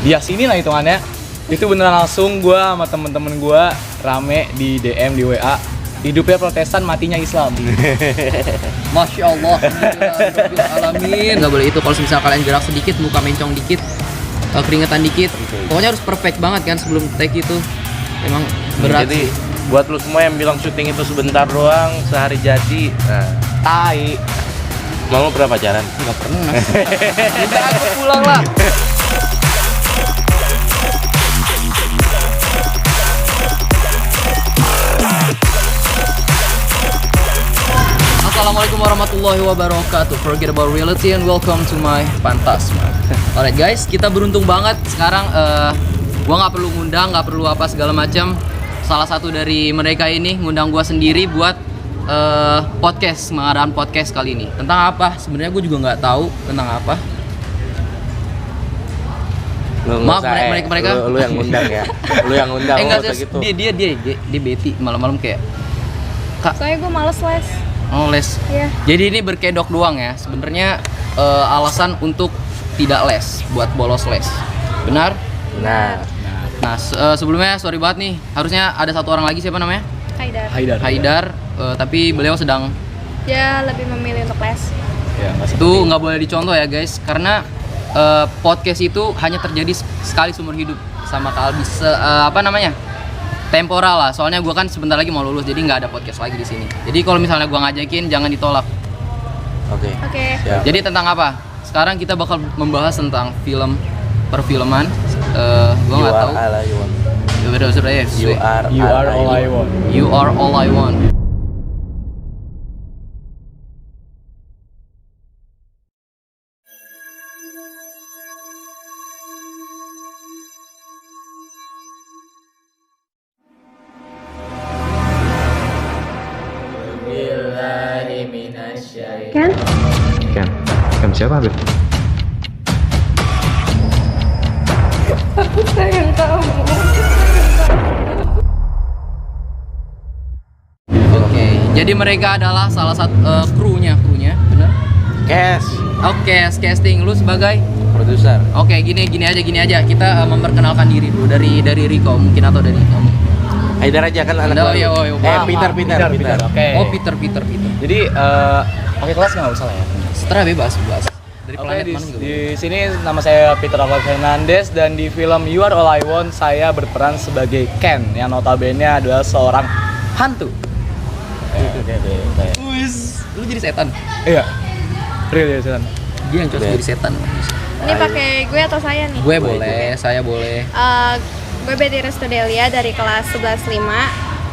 dia sini lah hitungannya. Itu beneran langsung gue sama temen-temen gue rame di DM di WA. Hidupnya Protestan, matinya Islam. Masya Allah. Alamin. Gak boleh itu, kalau misalnya kalian gerak sedikit, muka mencong dikit, keringetan dikit, pokoknya harus perfect banget kan sebelum take itu. Emang berat. Jadi buat lu semua yang bilang syuting itu sebentar doang, sehari jadi. Nah, Tai. mau berapa pacaran? Gak pernah. Udah aku pulang lah. Assalamualaikum warahmatullahi wabarakatuh. Forget about reality and welcome to my Fantasma. Alright guys, kita beruntung banget sekarang. Gua nggak perlu ngundang, nggak perlu apa segala macam. Salah satu dari mereka ini ngundang gua sendiri buat podcast, mengadakan podcast kali ini. Tentang apa? Sebenarnya gue juga nggak tahu tentang apa. Maaf mereka. Lu yang ngundang ya. Lu yang ngundang. Enggak gitu. Dia Betty malam-malam kayak Kak. Soalnya gue males les. Oh les. Iya. Jadi ini berkedok doang ya. Sebenarnya alasan untuk tidak les, buat bolos les. Benar? Nah, Sebelumnya sorry banget nih. Harusnya ada satu orang lagi, siapa namanya? Haidar. Tapi beliau sedang. Dia lebih memilih untuk les. Ya, Itu nggak boleh dicontoh ya guys, karena podcast itu hanya terjadi sekali seumur hidup sama Kalbi. Temporal lah. Soalnya gue kan sebentar lagi mau lulus, jadi nggak ada podcast lagi di sini. Jadi kalau misalnya gue ngajakin, jangan ditolak. oke. Siap. Jadi tentang apa? Sekarang kita bakal membahas tentang film perfilman. Gue nggak tahu. You are all I want. You are all I want. Kan siapa Habib? Aku sayang kamu. Oke, jadi mereka adalah salah satu krunya, benar? Cash, Oke, casting lu sebagai. produser. Oke, gini aja. Kita memperkenalkan diri dulu dari Riko mungkin atau dari kamu. Haidar aja kan anak Oh, baru. iya, maaf. Peter. Oke. Oh, Peter. Jadi pakai kelas nggak usah lah ya. Setelah bebas. Dari Oke, planet di, mana juga. di sini nama saya Peter Rafael Fernandes dan di film You Are All I Want saya berperan sebagai Ken yang notabene adalah seorang hantu. Wis, lu jadi setan. Iya. Real ya setan. Dia yang cocok jadi setan. Ini pakai gue atau saya nih? Gue boleh, saya boleh. Gue Betty Restudelia dari kelas 11.5.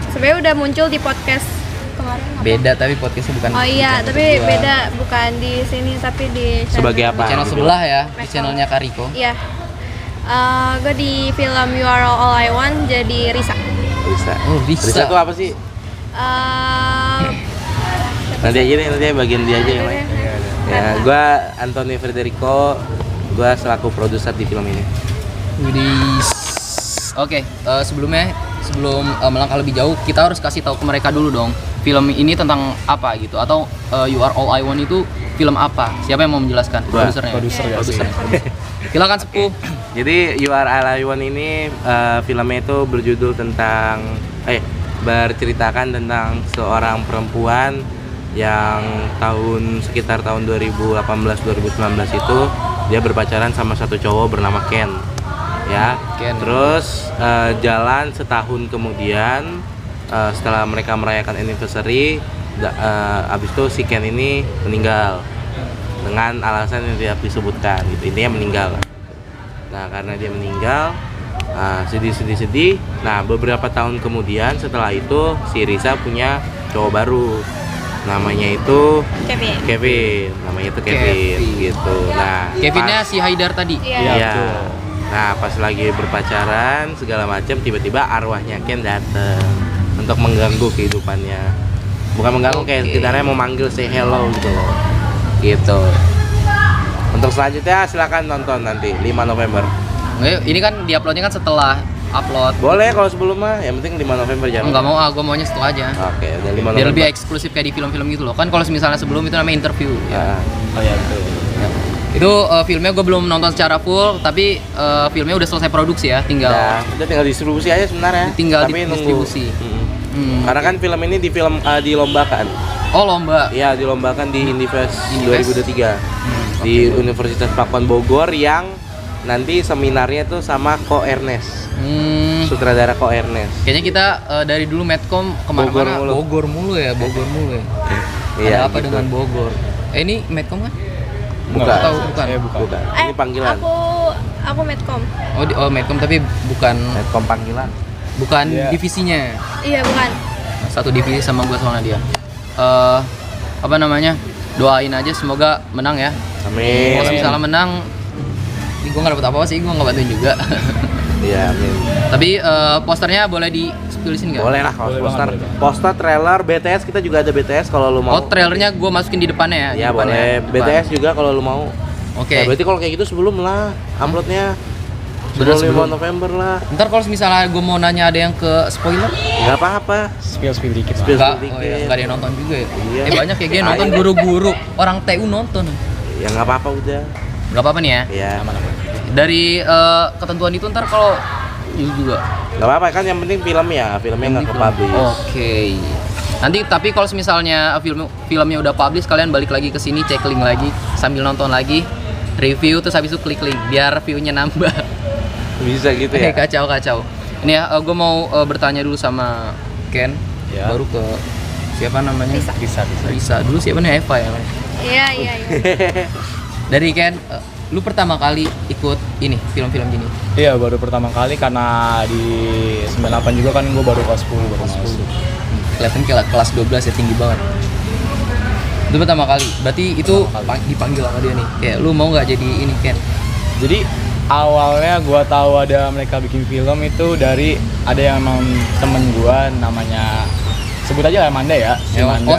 Sebenarnya udah muncul di podcast kemarin. apa? Beda tapi podcastnya bukan. Oh iya, bukan tapi gua. beda, bukan di sini tapi di channel. Sebagai Di apa? channel sebelah ya, di channelnya Kariko. Iya. Gue di film You Are All I Want jadi Risa. Bisa. Oh, Risa itu apa sih? Nanti aja bagian dia aja yang main. Ya, gua Anthony Federico, gua selaku produser di film ini. Widis. Oke, sebelum melangkah lebih jauh, kita harus kasih tahu ke mereka dulu dong. Film ini tentang apa gitu, atau You Are All I Want itu film apa? Siapa yang mau menjelaskan? Gua. Produsernya. Produser. Silakan Sepuh. Jadi You Are All I Want ini filmnya itu berjudul tentang berceritakan tentang seorang perempuan yang sekitar tahun 2018-2019 itu dia berpacaran sama satu cowok bernama Ken. Ya. Ken. Terus jalan setahun kemudian setelah mereka merayakan anniversary, abis itu si Ken ini meninggal dengan alasan yang tidak disebutkan. Gitu. Intinya meninggal. Nah, karena dia meninggal, sedih. Nah, beberapa tahun kemudian setelah itu si Risa punya cowok baru. Namanya itu Kevin. Namanya itu Kevin gitu. Nah, Kevinnya si Haidar tadi. Iya. iya. Nah, pas lagi berpacaran segala macam, tiba-tiba arwahnya Ken datang untuk mengganggu kehidupannya. Bukan mengganggu, kayak sekitarnya mau manggil say hello gitu loh. Gitu. Untuk selanjutnya silakan nonton nanti 5 November. Ini kan diuploadnya kan setelah upload. Boleh kalau sebelum mah, yang penting 5 November jangan. Enggak mau, gue maunya setelah aja. Oke, udah 5 November. Biar lebih eksklusif kayak di film-film gitu loh. Kan kalau misalnya sebelum itu namanya interview. Ya. Oh iya betul. Ya. Itu filmnya gue belum nonton secara full, tapi filmnya udah selesai produksi ya, tinggal Udah tinggal distribusi aja sebenarnya. Tinggal Tapi nunggu. distribusi. Karena kan film ini dilombakan. Oh, lomba. Iya, dilombakan di Indifest 2023 di Universitas Pakuan Bogor yang nanti seminarnya tuh sama Ko Ernest. Sutradara Ko Ernest. Kayaknya kita dari dulu Medcom kemana-mana Bogor Bogor mulu mulu. ya. Iya, Ada apa gitu. dengan Bogor? Ini Medcom kan? Bukan. Atau bukan? Bukan. Ini panggilan. Aku Medcom. Oh, Medcom tapi bukan Netcom panggilan. Iya. divisinya. Iya, bukan. Satu divisi sama gua soalnya dia. Apa namanya? Doain aja semoga menang ya. Amin. Kalau misalnya menang, gue nggak dapet apa-apa sih, gue nggak bantuin juga. Iya, amin. Tapi posternya boleh di-spill di sini nggak? Boleh lah kalau Boleh poster. banget, boleh. Poster, trailer, BTS kita juga ada BTS kalau lu mau. Oh, trailernya gue masukin di depannya ya? Ya Di depan boleh. ya? Depan. BTS juga kalau lu mau. Oke. Ya, berarti kalau kayak gitu sebelum lah uploadnya. Bener, Sebelum 5 sebelum. November lah. Ntar kalau misalnya gue mau nanya ada yang ke spoiler? Nggak apa-apa. Spill dikit lah. Spill. Enggak, sedikit. nggak ada yang nonton juga ya? Iya. Banyak ya, dia Ayo. nonton guru-guru, orang TU nonton. Ya nggak apa-apa udah. Nggak apa-apa nih ya? Ya. Aman-aman. Dari ketentuan itu ntar kalau itu juga. Nggak apa-apa kan yang penting filmnya nggak ke-publish. Oke. Nanti tapi kalau misalnya filmnya udah publish, kalian balik lagi ke sini, cek link lagi sambil nonton lagi, review terus habis itu klik link biar view-nya nambah. Bisa gitu ya. Kacau. Ini ya, gue mau bertanya dulu sama Ken, Ya. baru ke siapa namanya? Bisa. Risa. Dulu siapa nih? Eva ya? Iya. Dari Ken, lu pertama kali ikut ini film-film gini? Iya, baru pertama kali karena di 98 juga kan gue baru kelas 10 baru masuk. Kelihatan kayak kelas 12 ya, tinggi banget. Itu pertama kali. Berarti itu dipanggil sama dia nih. Kayak lu mau nggak jadi ini Ken? Jadi awalnya gue tahu ada mereka bikin film itu dari ada yang emang temen gue namanya sebut aja lah Manda ya. Si Manda.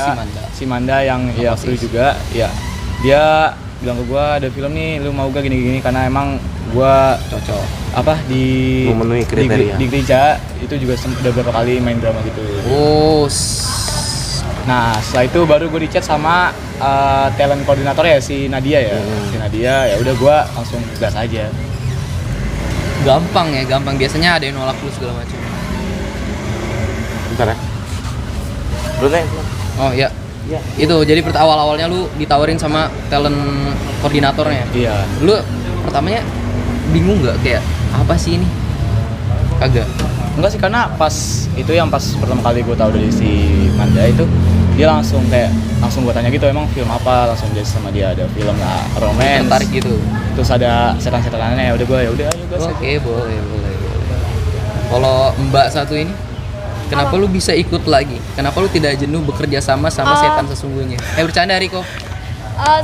Si Manda yang ya Apa kru sih? juga. Ya dia bilang ke gue ada film nih, lu mau gak gini-gini karena emang gue Cocok. apa di Memenuhi kriteria. di gereja itu juga udah beberapa kali main drama gitu. Oh, Nah setelah itu baru gue dicat sama talent koordinator ya si Nadia ya. Si Nadia ya udah gue langsung gas aja. gampang. Biasanya ada yang nolak lu segala macam. Bentar ya. Lu nih. Oh ya. Iya. Itu jadi awal-awalnya lu ditawarin sama talent koordinatornya. Iya. Lu pertamanya bingung nggak kayak apa sih ini? Kagak. Enggak sih karena pas itu yang pas pertama kali gue tahu dari si Manda itu dia langsung gue tanya gitu emang film apa, langsung dia sama dia ada film lah romance Tertarik gitu. terus ada setan-setanannya ya udah gue ya udah ayo gas aja. Oke, boleh. Kalau Mbak satu ini, kenapa lu bisa ikut lagi? Kenapa lu tidak jenuh bekerja sama setan sesungguhnya? Bercanda Riko.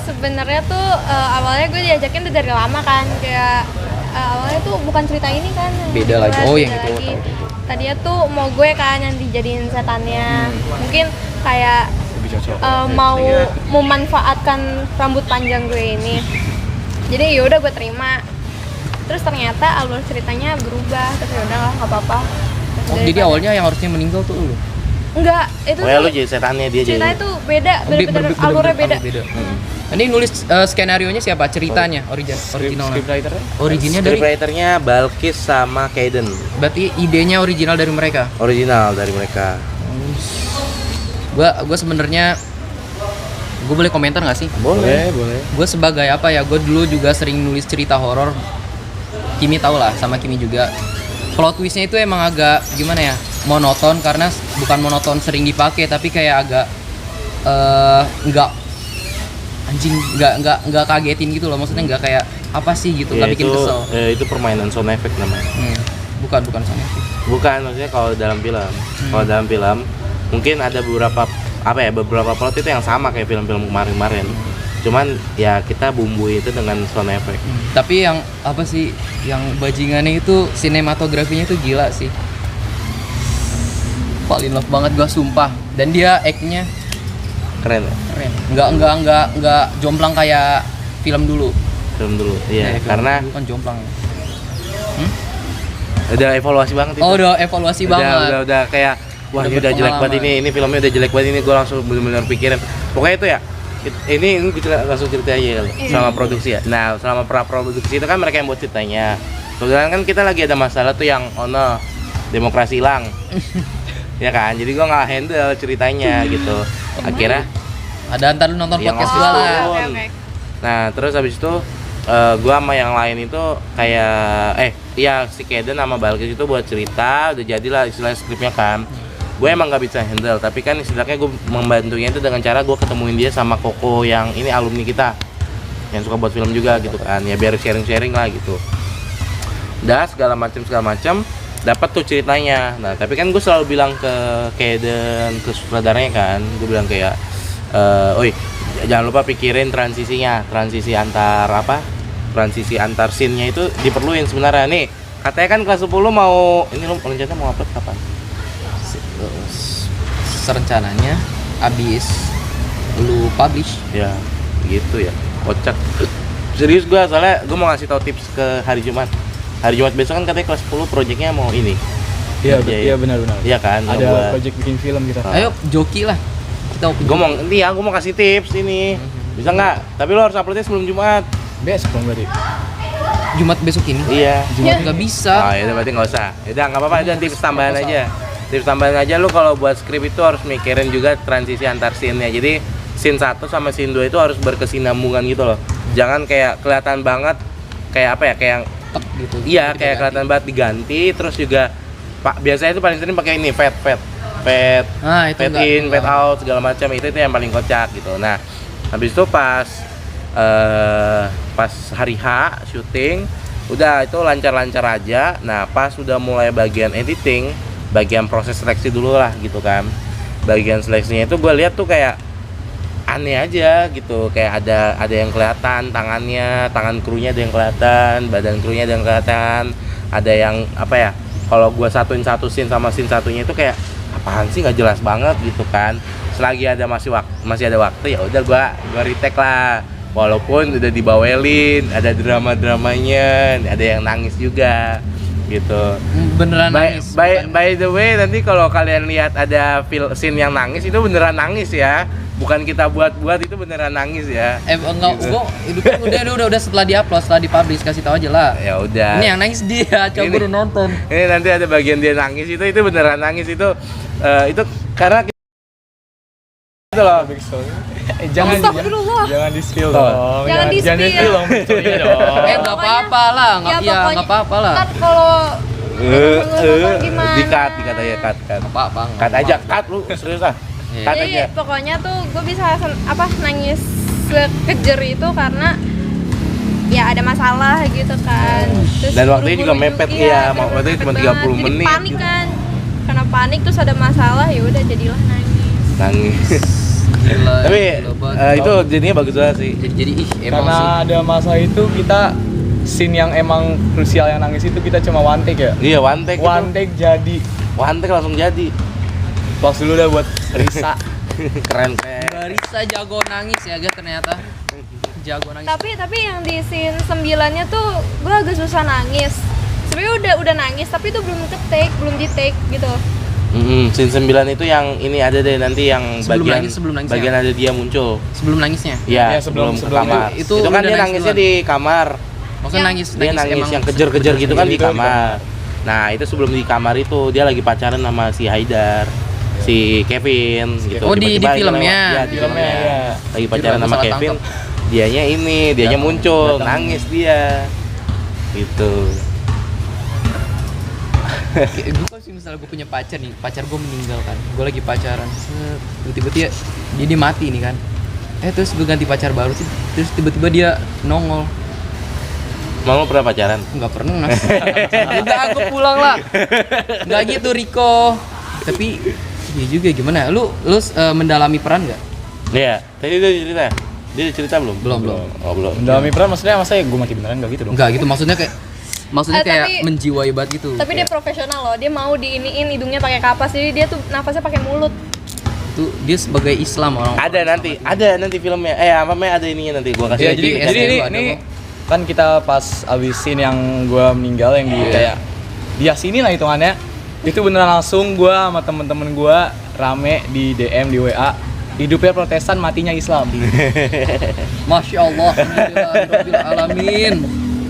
Sebenarnya tuh awalnya gue diajakin tuh dari lama kan, kayak awalnya tuh bukan cerita ini kan. Beda lagi. Oh, yang itu, lagi. tahu. Tadinya tuh mau gue kan yang dijadiin setannya. Mungkin kayak Lebih cocok. mau memanfaatkan rambut panjang gue ini. Jadi yaudah gue terima. Terus ternyata alur ceritanya berubah. Terus yaudah lah nggak apa-apa. Terus Oh, jadi daripada- awalnya yang harusnya meninggal tuh lu. Enggak, itu Oh ya lu tuh jadi setannya dia jadi. ceritanya tuh beda, bener-bener alurnya beda. Ini nulis skenario-nya siapa? Ceritanya originalnya. Scriptwriter Originnya dari Scriptwriter-nya Balkis sama Kaiden. berarti idenya original dari mereka. Original dari mereka. Gua sebenarnya gue boleh komentar nggak sih? boleh. Gue sebagai apa ya, gue dulu juga sering nulis cerita horor. Kimi tau lah, sama Kimi juga. Plot twistnya itu emang agak gimana ya, monoton karena bukan monoton sering dipakai tapi kayak agak nggak anjing, nggak kagetin gitu loh, maksudnya nggak kayak apa sih gitu, nggak bikin kesel. Itu permainan sound effect namanya. Bukan sana. Bukan, maksudnya kalau dalam film. Kalau dalam film mungkin ada beberapa plot itu yang sama kayak film-film kemarin-kemarin. Cuman ya kita bumbui itu dengan sound effect. Tapi yang apa sih, yang bajingannya itu sinematografinya itu gila sih. Paling love banget gua sumpah. Dan dia act-nya Keren ya? keren. Nggak jomplang kayak film dulu. Film dulu. Iya, Film karena dulu kan jomplang. udah evaluasi banget itu. Oh, udah evaluasi banget. Udah kayak wah Udah ini udah jelek banget berpengalaman. ini filmnya udah jelek banget ini, gue langsung benar-benar pikirin. Pokoknya itu ya, ini langsung cerita aja kali. Selama produksi ya. Nah, selama pra-produksi itu kan mereka yang buat ceritanya. Kebetulan kan kita lagi ada masalah tuh yang demokrasi hilang. Ya kan, jadi gua nggak handle ceritanya gitu. Akhirnya Ada ntar lu nonton Yang podcast ngasih gua lah. tahu. Oke. nah terus habis itu gua sama yang lain itu kayak si Keden sama Balkis itu buat cerita, udah jadilah istilah skripnya kan. Gue emang nggak bisa handle, tapi kan istilahnya gue membantunya itu dengan cara gue ketemuin dia sama Koko yang ini alumni kita yang suka buat film juga gitu kan, ya biar sharing-sharing lah gitu. Dah segala macam dapat tuh ceritanya. Nah tapi kan gue selalu bilang ke Keden, ke sutradaranya kan, gue bilang kayak oi jangan lupa pikirin transisi antar scene-nya itu diperluin sebenarnya nih. Katanya kan kelas 10 mau ini lu rencananya mau upload kapan? Rencananya abis lu publish. Ya gitu ya, kocak. Serius gue, soalnya gue mau ngasih tau tips ke hari Jumat besok kan katanya kelas 10 projectnya mau ini. Iya, Ngerjain. iya benar-benar. Iya kan, mau Ada buat- project bikin film kita. Ayo joki lah. Kita open. gue mau kasih tips ini. Bisa nggak? Tapi lo harus uploadnya sebelum Jumat. Besok dong berarti. Jumat besok ini. Iya. Jumat nggak bisa. Ah, ya berarti nggak usah. Ya udah nggak apa-apa, itu tips tambahan aja. Tips tambahan aja, lu kalau buat skrip itu harus mikirin juga transisi antar scene-nya. Jadi scene 1 sama scene 2 itu harus berkesinambungan gitu loh. Jangan kayak kelihatan banget kayak apa ya, kayak Tek gitu. iya Kita kayak ganti. kelihatan banget diganti, terus juga biasanya itu paling sering pakai ini fade Nah, itu fade in, fade out segala macam, itu yang paling kocak gitu. Nah, habis itu pas hari H syuting udah itu lancar-lancar aja. Nah, pas udah mulai bagian editing, bagian proses seleksi dulu lah gitu kan. Bagian seleksinya itu gue lihat tuh kayak aneh aja gitu, kayak ada yang kelihatan tangan krunya ada yang kelihatan, badan krunya ada yang kelihatan, ada yang apa ya, kalau gue satuin satu scene sama scene satunya itu kayak apaan sih, nggak jelas banget gitu kan. Selagi ada masih ada waktu ya udah gue retake lah, walaupun udah dibawelin, ada drama-dramanya, ada yang nangis juga gitu. Beneran nangis. By the way, nanti kalau kalian lihat ada scene yang nangis itu beneran nangis ya, bukan kita buat-buat, itu beneran nangis ya. Enggak, Gitu. gua itu kan udah setelah diupload, setelah dipublish, kasih tahu aja lah. Ya udah. Ini yang nangis dia, coba Ini. baru nonton. Ini nanti ada bagian dia nangis itu beneran nangis itu karena itu loh. Jangan Astagfirullah. jangan di spill Oh. dong. Jangan di-spill. di-spill dong beritanya dong. Enggak apa-apa lah, Ya, enggak pokoknya- apa-apa lah. Ntar kalau gimana? Dikat aja cut. Apa-apa. Cut aja, cut lu serius lah. Iya. Cut Jadi aja. pokoknya tuh gue bisa nangis sekejer itu karena ya ada masalah gitu kan. Terus Dan waktunya juga buru-buru mepet, juga, iya, bener-bener waktunya mepet cuma banget. 30 Jadi menit panik gitu. kan. Karena panik terus ada masalah, ya udah jadilah nangis. Nangis. Gila, Tapi gila banget. itu jadinya bagus banget sih. jadi Karena emosi. ada masa itu kita scene yang emang krusial yang nangis itu kita cuma one take ya. Iya, one take. One take jadi. One take langsung jadi. Pause dulu dah buat Risa. Keren. Barisa jago nangis ya guys, ternyata. Jago nangis. Tapi yang di scene 9-nya tuh gue agak susah nangis. Sebenarnya udah nangis tapi itu belum di take gitu. Scene 9 itu yang ini ada deh nanti yang Sebelum nangis bagian ya? ada dia muncul. Sebelum nangisnya. Iya, Iya, sebelum ke kamar. itu Itu kan udah dia nangis nangisnya duluan. di kamar. Maksudnya nangis Dia nangis emang yang kejar-kejar gitu kan di Itu di kamar. Nah, itu sebelum di kamar itu dia lagi pacaran sama si Haidar, si Kevin gitu. Oh, di Tiba-tiba filmnya? Iya, di Filmnya, filmnya. iya. Lagi pacaran Jadi sama salah Kevin. tangkap. Dianya muncul, datang. nangis dia. Gitu. Gue kalau misalnya gue punya pacar nih, pacar gue meninggal kan, gue lagi pacaran, set, tiba-tiba dia mati nih kan, terus gue ganti pacar baru sih, terus tiba-tiba dia nongol, Mau pernah pacaran? nggak pernah, udah aku pulang lah, nggak gitu Riko, tapi iya juga gimana, lu mendalami peran nggak? Iya, tadi dia cerita belum? Belum. Oh, belum. Mendalami peran maksudnya masa gue mati beneran enggak gitu dong. Nggak gitu, maksudnya kayak Tapi- menjiwai banget gitu. Tapi dia profesional loh, dia mau diiniin hidungnya pakai kapas, jadi dia tuh nafasnya pakai mulut. Tuh dia sebagai Islam orang. Ada nanti filmnya. Apa namanya, ada ininya nanti gua kasih. Iya, Jadi jadi SDM ini ada kok. kan kita pas abis scene yang gue meninggal yang di kayak dia sini lah hitungannya, itu beneran langsung gue sama temen-temen gue rame di DM di WA hidupnya Protestan, matinya Islam. Masya Allah, alhamdulillah, alamin.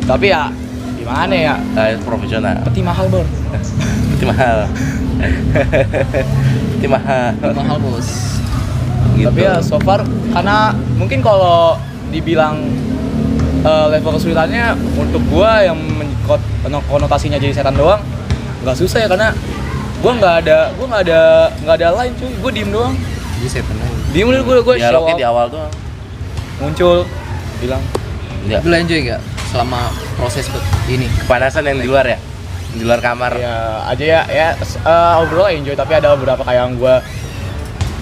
Tapi ya gimana ya? Profesional. Peti mahal bor. Peti mahal. Peti mahal. Mahal bos. Gitu. Tapi ya so far karena mungkin kalau dibilang level kesulitannya untuk gua yang konotasinya jadi setan doang nggak susah ya, karena gua nggak ada line cuy, gua diem doang. Jadi setan aja. Diem dulu gua show dialognya up, di awal doang. muncul bilang Enggak. Lu enjoy nggak selama proses ini? Kepanasan yang di luar ya? Di luar kamar. ya aja ya overall enjoy, tapi ada beberapa kayak yang gua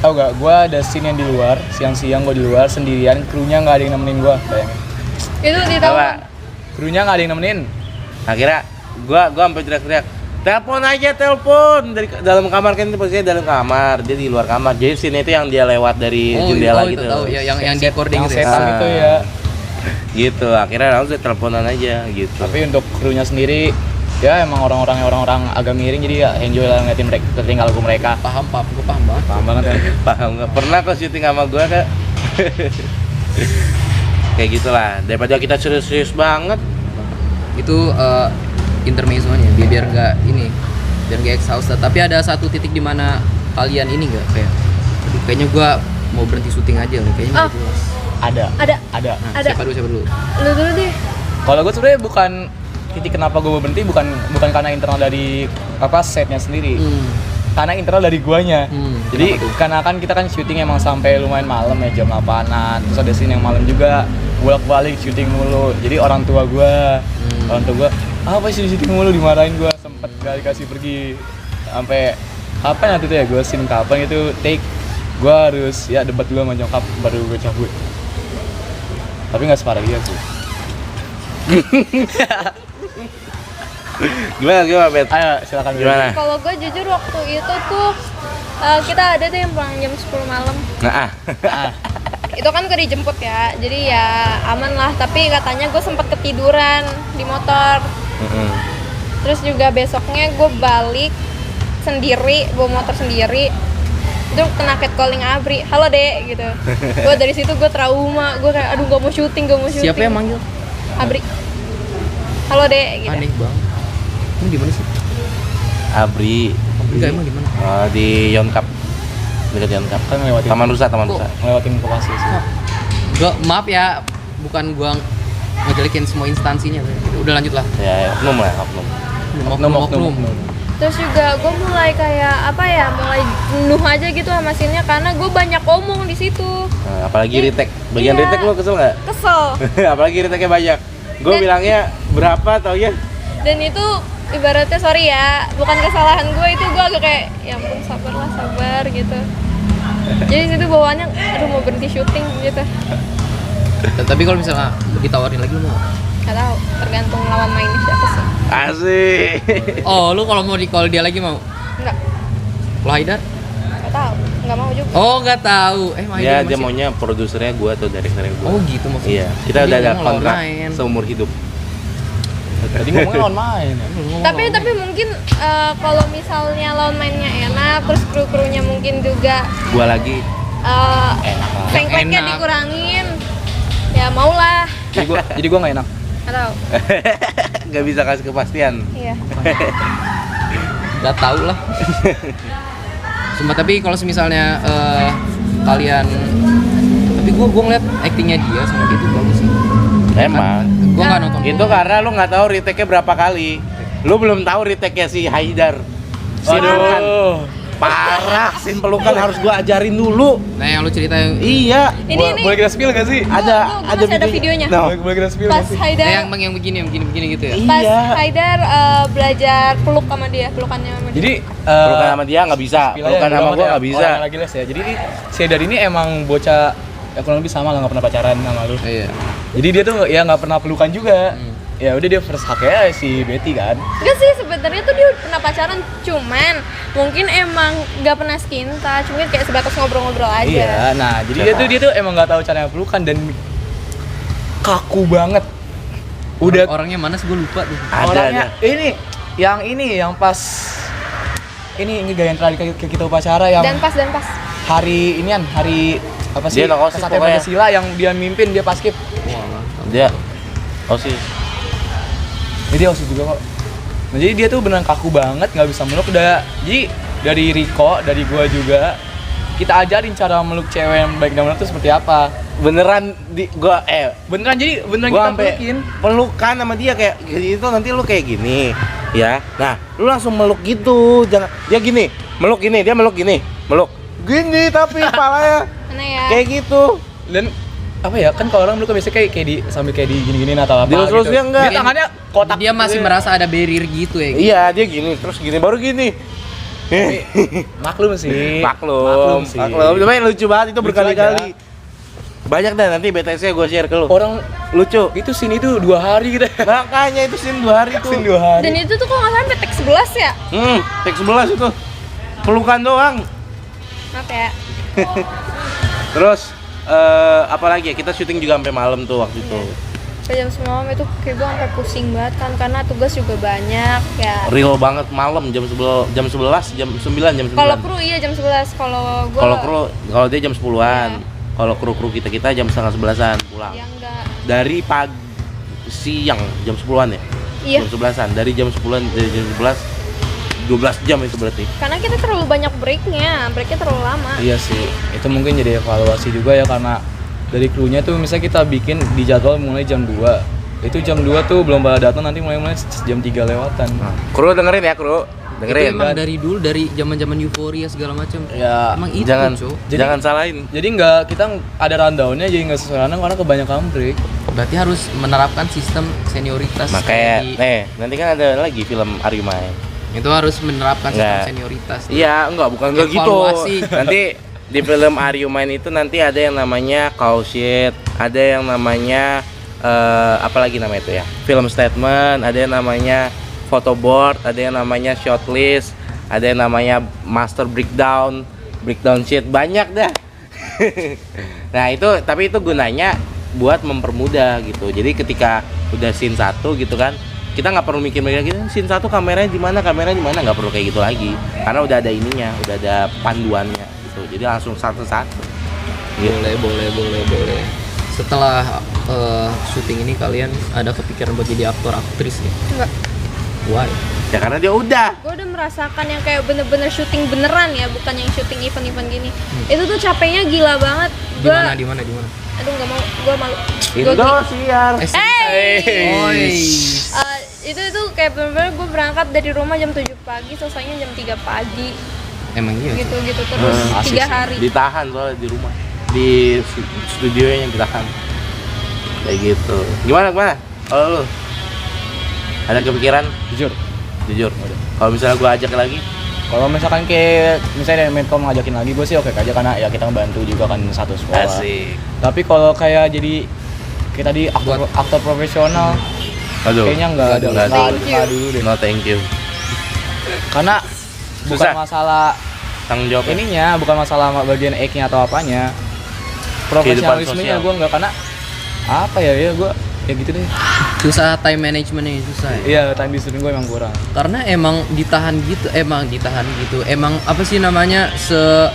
tau gak, gua ada scene yang di luar, siang-siang gua di luar sendirian, krunya nggak ada yang nemenin gua, bayangin. Itu ditahu. Apa? Krunya nggak ada yang nemenin. Akhirnya gua sampai teriak-teriak, telepon aja, telepon dari dalam kamar, kan itu posisinya dalam kamar, dia di luar kamar. Jadi scene itu yang dia lewat dari jendela itu gitu. tahu ya, yang di recording Yang gitu ya. setan itu ya. Gitu. Akhirnya langsung teleponan aja gitu. Tapi untuk krunya sendiri ya emang orang-orang agak miring, jadi ya enjoy lah ngeliatin mereka, tinggal lagu mereka. Paham, gue paham banget. Paham banget ya. Paham nggak? Pernah kok syuting sama gua Kak. Kayak gitulah. Daripada kita serius-serius banget. Itu intermezzonya biar nggak ini, biar nggak exhausted. Tapi ada satu titik di mana kalian ini nggak kayak, "Aduh, kayaknya gua mau berhenti syuting aja nih, kayaknya nggak Oh. jelas." Ada. Ada. Nah, Ada. siapa dulu? Lu dulu deh. Kalau gue sebenarnya bukan titik kenapa gue berhenti, bukan karena internal dari setnya sendiri. Karena internal dari guanya. Jadi Kenapa tuh? karena kan kita kan syuting emang sampai lumayan malam ya, jam 8-an. Terus ada scene yang malam juga, bolak-balik syuting mulu. Jadi orang tua gua apa sih syuting mulu, dimarahin gua, sempet gak dikasih pergi. Sampai kapan waktu itu ya, gua scene kapan itu take, gua harus ya debat dulu sama nyokap baru gua cabut. Tapi nggak separah dia sih. Gimana Bet? Ayo silakan. Gimana? Kalau gue jujur waktu itu tuh kita ada tuh yang pulang jam 10 malam. Nah, Itu kan gue dijemput ya, jadi ya aman lah. Tapi katanya gue sempet ketiduran di motor. Terus juga besoknya gue balik sendiri, bawa motor sendiri. Itu kena catcalling Abri, halo dek gitu. Gue dari situ gue trauma, gue kayak aduh gak mau syuting. Siapa yang manggil? Abri, halo dek gitu. Aneh banget. Ini di mana sih? Abri. Enggak, emang di mana? Di Yonkap. Dekat Yonkap. Kan ngelewatin Taman Rusa. ngelewatin lokasi sih. Maaf ya, bukan gua ngejelekin semua instansinya. Udah lanjut lah. Ya, oknum lah, oknum. Oknum. Terus juga gue mulai kayak mulai jenuh aja gitu sama scene-nya karena gue banyak omong di situ. Nah, apalagi retake. Bagian Iya. retake lo kesel nggak? Kesel. Apalagi retake-nya banyak. Gue Dan- bilangnya berapa tau ya? Dan itu ibaratnya sorry ya, bukan kesalahan gue, itu gue agak kayak ya ampun sabar gitu. Jadi situ bawaannya aduh mau berhenti syuting gitu. Tapi kalau misalnya ditawarin lagi lu mau? Gak tahu, tergantung lawan mainnya siapa sih. Asik. Oh, lu kalau mau di-call dia lagi mau? Enggak, Lo Haidar? gak tahu, nggak mau juga. Oh, nggak tahu. Ya, Haidar dia masih- maunya produsernya gue atau direkturnya gue. Oh, gitu maksudnya. Iya, kita Jadi udah ada lu mau lawan kontrak main. seumur hidup. Tadi ngomongnya lawan main. Tapi mungkin kalau misalnya lawan mainnya enak, terus kru-krunya mungkin juga Gua lagi Enak lah. feng-fengnya enak. dikurangin. Ya maulah. Jadi gua nggak enak. Gak tahu. nggak bisa kasih kepastian. Iya. Nggak tahu lah. Sumpah, tapi kalau misalnya kalian, tapi gua ngeliat actingnya dia sama dia tuh bagus sih. Emang. Gua nggak nonton. Itu karena lu nggak tahu retake-nya berapa kali. Lu belum tahu retake-nya si Haidar. Si pelukan. Parah, sin pelukan harus gua ajarin dulu. Nah, yang lu cerita yang Iya. Ini Boleh kita spill nggak sih? Ada masih ada videonya. No. Boleh kita spill Pas nggak sih? Haidar yang begini gitu ya. pas Iya. Haidar belajar peluk sama dia, pelukannya sama dia. Jadi Pelukan sama dia nggak bisa. Pelukan sama gua nggak bisa. Orang lagi les ya. Jadi si Haidar ini emang bocah ya kurang lebih sama lah, nggak pernah pacaran sama lu. Iya. Jadi dia tuh ya nggak pernah pelukan juga. Ya udah dia first hak-nya si Betty kan. Enggak sih, sebenarnya tuh dia pernah pacaran, cuman mungkin emang nggak pernah skin touch, mungkin kayak sebatas ngobrol-ngobrol aja. Iya. Nah jadi dia tuh emang nggak tahu caranya pelukan dan kaku banget. Udah Orangnya mana sih, gua lupa tuh. orangnya ini yang pas ini gaya yang terakhir kita upacara yang Dan pas hari inian, hari apa sih? Dia anak OSIS Kesatria pokoknya. Pancasila yang dia mimpin, dia paskib. Dia OSIS. Jadi dia OSIS juga kok. Nah, jadi dia tuh beneran kaku banget, nggak bisa meluk. Jadi dari Riko, dari gua juga, kita ajarin cara meluk cewek yang baik dan benar tuh seperti apa. Beneran Beneran gua kita sampai pelukin. pelukan sama dia kayak gitu, nanti lu kayak gini ya. Nah, lu langsung meluk gitu. Jangan dia gini, meluk gini, dia meluk gini, meluk gini tapi kepalanya Mana ya? kayak gitu. Dan apa ya, kan kalau orang meluk kan biasanya kayak di sambil kayak di gini-gini atau apa Dilus-lus gitu. dia enggak. Dia tangannya kotak. Dia masih gitu. merasa ada barrier gitu ya. Iya, dia gini, terus gini, baru gini. Maklum sih. Maklum. sih. Cuma lucu banget itu Lucu berkali-kali. Banyak dah nanti BTS-nya gue share ke lu. Orang Lucu. itu scene itu 2 hari gitu. Makanya itu scene 2 hari tuh. Scene 2 hari. Dan itu tuh kok nggak sampai tek 11 ya? Take 11 itu. Pelukan doang. Maaf ya. Terus apalagi ya, kita syuting juga sampai malam tuh waktu itu. Sampai jam 9 malam itu kayak gue sampai pusing banget kan karena tugas juga banyak ya. Real banget malam jam 11, jam 9. Kalau kru iya jam 11, kalau gue Kalau dia jam 10-an. Iya. Kalau kru kita jam setengah 11-an pulang. ya enggak. Dari pagi siang jam 10-an ya? Iya. Jam 11-an. Dari jam 10-an dari jam 11 12 jam itu berarti. Karena kita terlalu banyak breaknya terlalu lama. Iya sih, itu mungkin jadi evaluasi juga ya, karena dari krunya tuh misalnya kita bikin di jadwal mulai jam 2. Itu jam 2 tuh belum pada datang, nanti mulai jam 3 lewatan. Kru dengerin ya, kru. Itu Dengerin. emang dari dulu, dari zaman-zaman euforia segala macam. Ya, Emang itu, jangan Cok. jangan salahin. jadi kita ada rundownnya, jadi nggak sesuai rundown karena kebanyakan break. Berarti harus menerapkan sistem senioritas. Makanya kayak nanti kan ada lagi film Are You Mine. itu harus menerapkan sistem Enggak. senioritas. Iya, bukan gitu. Evaluasi. Nanti di film Are You Mine itu nanti ada yang namanya call sheet, ada yang namanya apa lagi namanya itu ya? Film statement, ada yang namanya photo board, ada yang namanya shot list, ada yang namanya master breakdown sheet, banyak dah. Nah, tapi itu gunanya buat mempermudah gitu. Jadi ketika udah scene 1 gitu kan, kita nggak perlu mikir-mikir gitu, scene 1 kameranya di mana, nggak perlu kayak gitu lagi. Karena udah ada ininya, udah ada panduannya gitu. Jadi langsung satu-satu. Gitu. Boleh. Setelah syuting ini kalian ada kepikiran buat jadi aktor aktris ya? Enggak. Why? Ya karena dia udah. Gue udah merasakan yang kayak bener-bener syuting beneran ya, bukan yang syuting event-event gini. Itu tuh capeknya gila banget. Di mana? Aduh nggak mau, gue malu. Indosiar. Itu kayak bener-bener gue berangkat dari rumah jam 7 pagi, selesainya jam 3 pagi. Emang iya. Gitu terus 3 hari. Ditahan soalnya di rumah, di studionya yang ditahan. Kayak gitu. Gimana? Kalau lu ada kepikiran? Jujur. Kalau misalnya gua ajak lagi, Kalau misalkan kayak misalnya Medcom ngajakin lagi, gue sih oke aja karena ya kita ngebantu juga kan satu sekolah. asik. Tapi kalau kayak jadi kita di aktor profesional, Aduh. kayaknya nggak ada Thank you. dulu deh. No thank you. Karena bukan Susah. masalah Tanggung jawab. ininya, bukan masalah bagian act-nya atau apanya. Profesionalismenya sosial. gue nggak, karena apa ya gue ya gitu deh. Susah, time managementnya susah ya? Iya, time discipline gue emang kurang. Karena emang ditahan gitu. Emang apa sih namanya,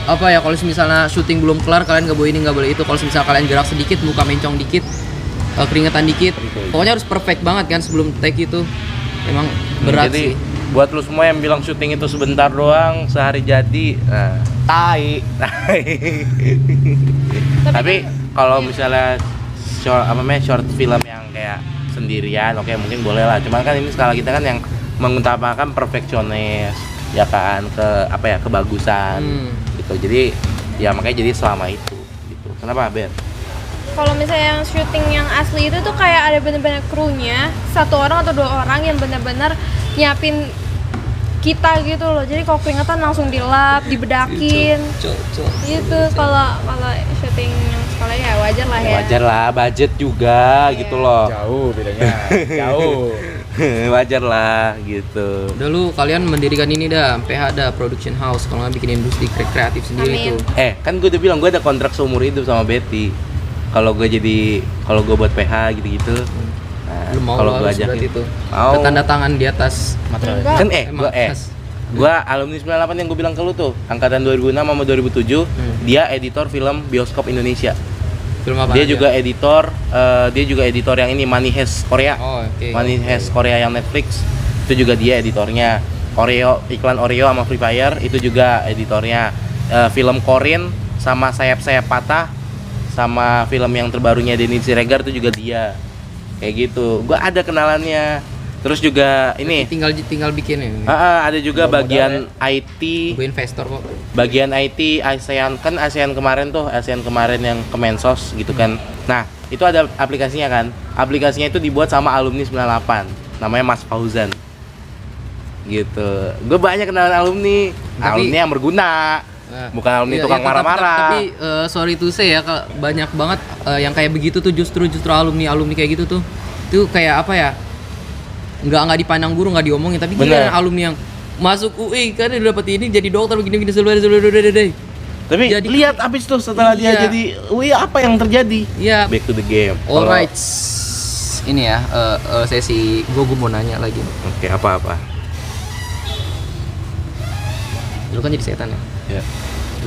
apa ya, kalau misalnya syuting belum kelar kalian nggak boleh ini nggak boleh itu. Kalau misalnya kalian gerak sedikit, muka mencong dikit, keringetan dikit, pokoknya harus perfect banget kan sebelum take itu. Emang berat Jadi sih. buat lu semua yang bilang syuting itu sebentar doang, sehari jadi. Nah, Tai. tapi kalau misalnya short film yang kayak sendirian, oke mungkin boleh lah. Cuman kan ini skala kita kan yang mengutamakan perfeksionis, ya kan, kebagusan gitu. Jadi ya makanya jadi selama itu gitu. Kenapa, Ben? Kalau misalnya yang syuting yang asli itu tuh kayak ada bener-bener krunya, 1 orang atau 2 orang yang bener-bener nyiapin kita gitu loh. Jadi kalau keringetan langsung dilap, dibedakin. Gitu. Kalau syuting yang sekolah ya wajar lah ya. Wajar lah, budget juga gitu loh. Jauh bedanya. Jauh. Wajar lah gitu. Udah lu kalian mendirikan ini dah, PH dah, production house, kalau nggak bikin industri kreatif sendiri Amin. tuh. Kan gue udah bilang gue ada kontrak seumur hidup sama Betty. Kalau gue buat PH gitu-gitu. Nah, Lu mau kalau gue harus ajakin berarti itu. mau. Ada tanda tangan di atas Material. Enggak. Kan emang gue khas. Gua alumni 98 yang gue bilang ke lu tuh, angkatan 2006 sama 2007. Dia editor film bioskop Indonesia. Film apa Dia aja? juga editor yang ini Money Heist Korea. Oh, oke. Money Heist Korea yang Netflix. Itu juga dia editornya. Iklan Oreo sama Free Fire itu juga editornya. Film Korin sama Sayap-Sayap Patah sama film yang terbarunya Denny Siregar itu juga dia. Kayak gitu. Gua ada kenalannya. Terus juga ini tinggal bikin ini. ada juga bagian IT. Gue investor kok. Bagian IT ASEAN kan ASEAN kemarin yang Kemensos gitu kan. Nah, itu ada aplikasinya kan. Aplikasinya itu dibuat sama alumni 98. Namanya Mas Fauzan. Gitu. Gue banyak kenalan alumni. Alumni yang berguna. Bukan alumni Iya, tukang marah-marah. Tapi sorry to say ya, banyak banget yang kayak begitu tuh justru alumni kayak gitu tuh. Itu kayak apa ya? Nggak dipandang guru, nggak diomongin, tapi gila alumni yang masuk UI kan udah dapat ini jadi dokter begini deh. Tapi lihat abis tuh setelah dia jadi UI apa yang terjadi? Iya. Back to the game. Alright. Ini ya sesi gue mau nanya lagi. Oke, apa? Lu kan jadi setan ya? Ya.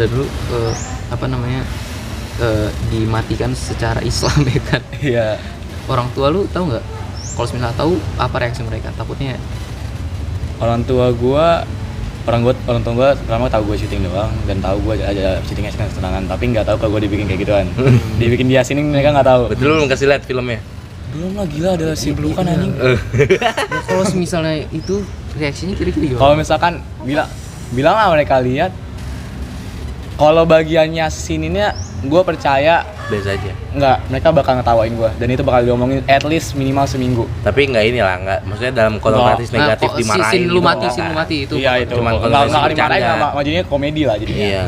Udah dulu dimatikan secara Islam ya kan? Iya. Orang tua lu tahu nggak? Kalau misalnya tahu apa reaksi mereka? Takutnya Orang tua gua pertama tahu gua syuting doang dan tahu gua ada syutingnya setengah, tapi nggak tahu kalau gua dibikin kayak gituan. Dibikin di sini mereka nggak tahu. Betul lu kasih lihat filmnya? Belum lah, gila ada si pelukan anjing. kalau misalnya itu reaksinya kira-kira gimana? Kalau misalkan bilang lah mereka lihat. Kalau bagiannya sininya gue percaya Biasa aja. nggak, mereka bakal ngetawain gue dan itu bakal diomongin at least minimal seminggu. Tapi maksudnya dalam konotatif negatif dimarahin Lu gitu. mati itu. Iya itu. Cuman kalau Nggak masih dimarahin, bercanda. jadinya komedi lah jadinya. Iya.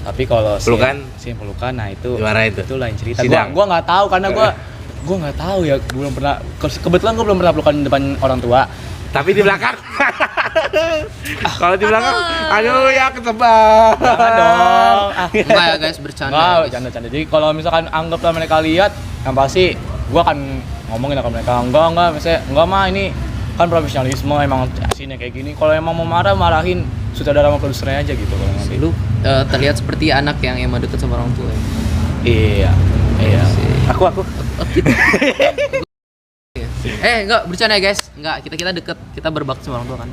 Tapi kalau Pelukan? pelukan, nah itu Gimana itu? lain cerita. Sidang? Gua nggak tahu karena gua nggak tahu ya, belum pernah. Kebetulan gua belum pernah pelukan di depan orang tua. Tapi di belakang. Kalau di belakang, aduh ya ketebak. Jangan dong. Enggak ya guys, bercanda. Nggak, guys. bercanda. Jadi kalau misalkan anggaplah mereka lihat, yang pasti gua akan ngomongin ke mereka. Enggak, misalnya enggak mah ini kan profesionalisme, emang aslinya kayak gini. Kalau emang mau marahin sutradara sama produsernya aja gitu kalau nanti. Lu terlihat seperti anak yang emang deket sama orang tua. Iya. Aku. Enggak, bercanda ya guys. Enggak, kita deket, kita berbakti sama orang tua kan.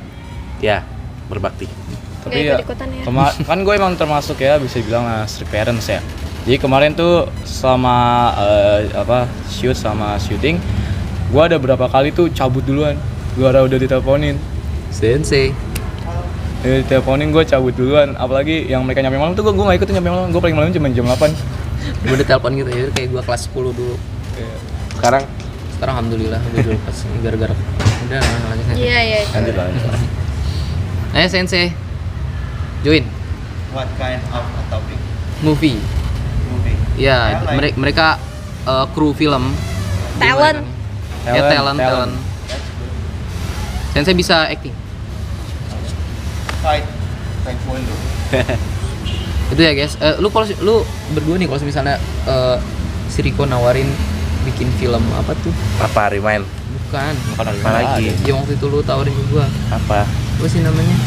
Ya, berbakti. Tapi Nggak ya, ikut-ikutan ya. kan gue emang termasuk ya bisa dibilang strict parents ya. Jadi kemarin tuh selama shoot sama shooting, gue ada berapa kali tuh cabut duluan. Gue udah diteleponin. Sensei. Diteleponin gue cabut duluan. Apalagi yang mereka nyampe malam tuh gue nggak ikut nyampe malam. Gue paling malam cuma jam 8. Gue udah telepon gitu ya, kayak gue kelas 10 dulu. Sekarang Alhamdulillah udah lepas gara-gara udah lanjut aja. Iya. Lanjut lah. Ayo Sensei, join What kind of a topic? movie. Ya, I like- mereka kru film. Talent. Talent. Sensei bisa acting. Fight. Taekwondo. Itu ya guys. Lu berdua nih kalau misalnya si Riko nawarin bikin film apa tuh? apa remind? Bukan. Apa lagi? Ya waktu itu lu tawarin ke gua. Apa? Apa sih namanya?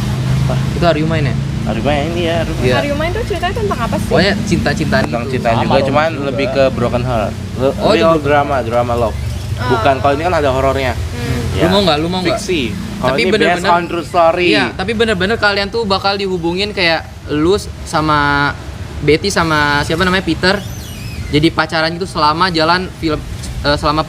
Apa? Itu Aryumain ya? Remind ini ya, remind. Iya. Ariuma itu ceritanya tentang apa sih? Pokoknya cinta-cintaan Tentang gitu. cinta Sama juga, dong cuman juga. lebih ke broken heart. Oh, Real itu drama love. Bukan, kalau ini kan ada horornya. Lu mau nggak? Lu mau nggak? Fiksi. Kalau Tapi ini bener-bener- based on true story. Iya, tapi bener-bener kalian tuh bakal dihubungin kayak lu sama Betty sama siapa namanya Peter jadi pacaran gitu selama jalan film selama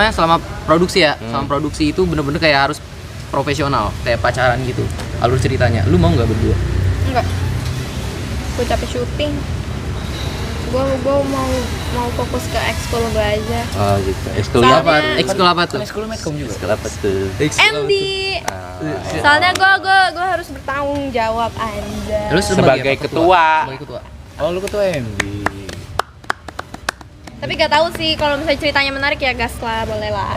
selama produksi ya. Selama produksi itu bener-bener kayak harus profesional, kayak pacaran gitu alur ceritanya. Lu mau nggak berdua? Enggak. Gue capek syuting. Gue mau fokus ke ekskul gue aja. Oh gitu. Ekskul Soalnya- apa? Ekskul apa tuh? Ekskul Medcom juga. Ekskul apa tuh? MD. Soalnya gue harus bertanggung jawab aja. Lu Sebagai apa? ketua. Sebagai ketua. Oh lu ketua MD. Tapi gak tahu sih kalau misalnya ceritanya menarik ya gas lah, boleh lah.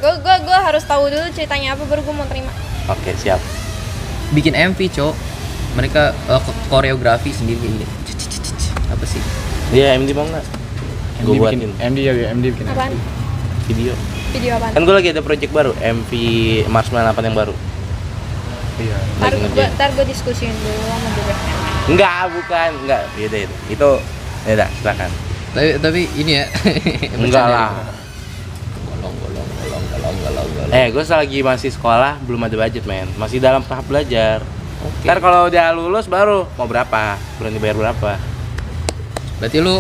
Gue harus tahu dulu ceritanya apa baru gue mau terima. Oke, siap. Bikin MV, Cok. Mereka koreografi sendiri ini. Apa sih? Dia MD mau nggak? MD Gue bikin buatin MD bikin. Apaan? video. Video apaan? Kan gue lagi ada project baru, MV Mars 98 yang baru. Iya. Ntar gue diskusiin dulu sama bebek melmel. Enggak. Yaudah, itu ya udah, silakan. Tapi ini ya. Enggak lah. Golong. Gue selagi masih sekolah belum ada budget, men. Masih dalam tahap belajar. Oke. Ntar kalau udah lulus baru mau berapa, berani bayar berapa. Berarti lu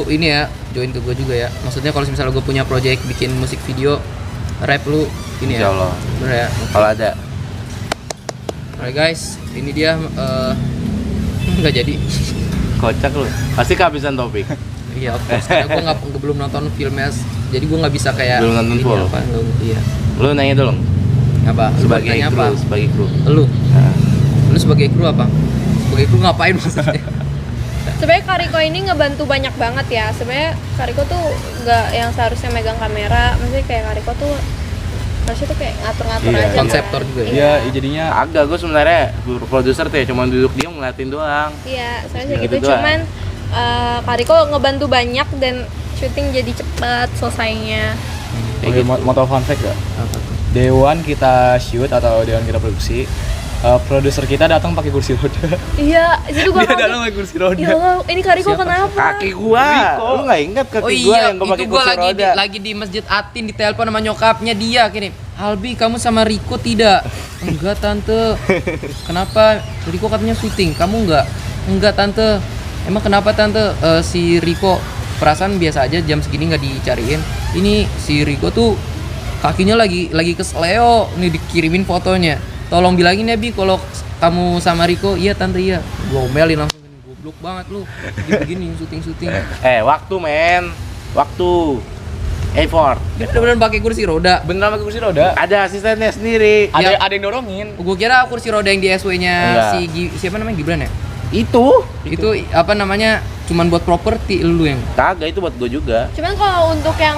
ini ya, join ke gue juga ya. Maksudnya kalau misalnya gue punya project bikin musik video rap, lu ini Insya ya. Allah. Bener ya. Kalau ada. Alright guys, ini dia nggak jadi. Kocak lu. Pasti kehabisan topik. Iya, of course. Karena gue nggak belum nonton filmnya, jadi gue nggak bisa kayak Belum nonton ini full. apa, iya. Lu nanya dulu. Apa? Lu Sebagai bertanya kru, apa? sebagai kru. Lu Nah. sebagai kru apa? Sebagai kru ngapain maksudnya? Sebenarnya Kariko ini ngebantu banyak banget ya. Sebenarnya Kariko tuh nggak yang seharusnya megang kamera, maksudnya kayak Kariko tuh harusnya tuh kayak ngatur-ngatur Iya, aja. kan. konseptor juga ya? Iya, jadinya Agak, gue sebenarnya produser tuh ya, cuma duduk diam ngeliatin doang. Iya, soalnya Gitu gitu. doang. Cuman Kariko ngebantu banyak dan syuting jadi cepat selesainya. Oke, mau tau fun fact gak? Apa tuh? Dewan kita shoot atau Dewan kita produksi, produser kita datang pakai kursi roda. Iya, itu gua Dia datang pakai kursi roda. Ya Allah, ini Kariko Siapa? kenapa? Kaki gua, lu nggak ingat kaki Oh gua iya, yang gua pakai itu gua kursi roda? lagi di Masjid Atin, ditelepon sama nyokapnya dia kirim, Albi kamu sama Riko tidak? Enggak tante. Kenapa? Riko katanya syuting, kamu enggak? Enggak tante. Emang kenapa tante? Si Riko perasaan biasa aja jam segini nggak dicariin. Ini si Riko tuh kakinya lagi kesleo, nih dikirimin fotonya. Tolong bilangin ya Bi kalau kamu sama Riko. Iya tante iya. Gua omelin langsung, goblok banget lu. Begini syuting. Waktu men, waktu. Effort. Dia bener-bener pakai kursi roda. Beneran pakai kursi roda. Ada asistennya sendiri. Ada yang dorongin. Gue kira kursi roda yang di SW-nya Enggak. siapa namanya Gibran ya? Itu Itu apa namanya? Cuman buat properti lu yang. kagak, itu buat gua juga. Cuman kalau untuk yang